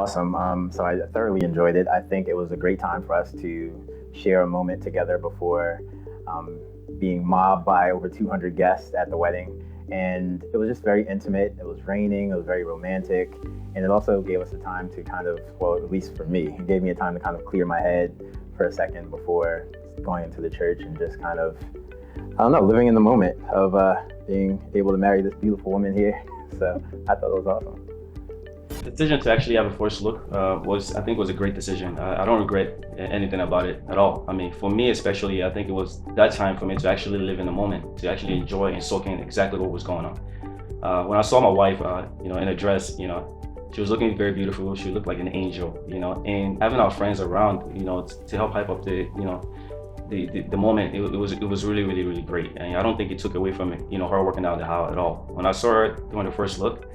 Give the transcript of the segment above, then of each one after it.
awesome. So I thoroughly enjoyed it. I think it was a great time for us to share a moment together before um, being mobbed by over 200 guests at the wedding. And it was just very intimate. It was raining, it was very romantic. And it also gave us a time to kind of, well, at least for me, it gave me a time to kind of clear my head for a second before going into the church and just kind of, I don't know, living in the moment of being able to marry this beautiful woman here. So I thought it was awesome. The decision to actually have a first look I think, was a great decision. I don't regret anything about it at all. I mean, for me especially, I think it was that time for me to actually live in the moment, to actually enjoy and soak in exactly what was going on. When I saw my wife, in a dress, she was looking very beautiful. She looked like an angel, and having our friends around, to help hype up the moment, it was really, really, really great. And I don't think it took away from it, her working down the aisle at all. When I saw her doing the first look,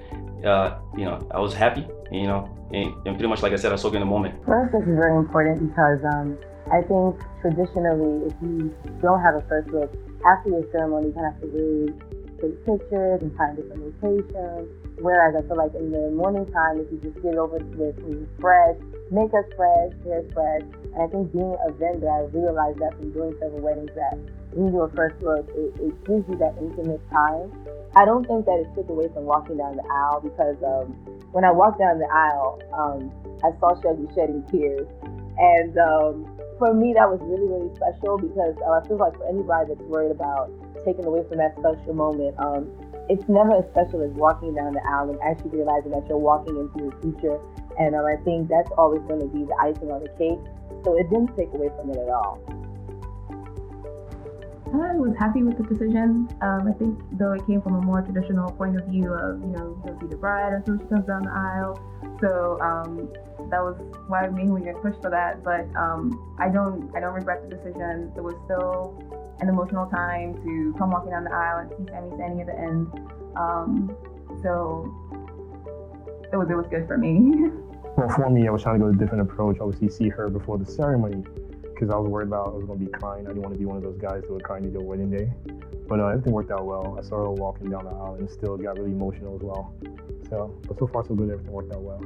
I was happy, and pretty much like I said, I soak in the moment. For us, this is very important because I think traditionally, if you don't have a first look, after your ceremony, you kind of have to really take pictures and find different locations. Whereas I feel like in the morning time, if you just get over to it, you're fresh, makeup's fresh, hair's fresh. And I think being a vendor, I realized that from doing several weddings that when you do a first look, it gives you that intimate time. I don't think that it took away from walking down the aisle because when I walked down the aisle, I saw Shelby shedding tears. And for me, that was really, really special because I feel like for anybody that's worried about taking away from that special moment, it's never as special as walking down the aisle and actually realizing that you're walking into your future. And I think that's always going to be the icing on the cake. So it didn't take away from it at all. I was happy with the decision. I think though it came from a more traditional point of view of, you'll see the bride until she comes down the aisle. So that was why mainly I pushed for that. But I don't regret the decision. It was still an emotional time to come walking down the aisle and see Sammy standing at the end. So it was good for me. Well, for me, I was trying to go a different approach. Obviously, see her before the ceremony because I was worried about I was going to be crying. I didn't want to be one of those guys who would cry on their wedding day. But everything worked out well. I saw her walking down the aisle and still got really emotional as well. So far so good. Everything worked out well.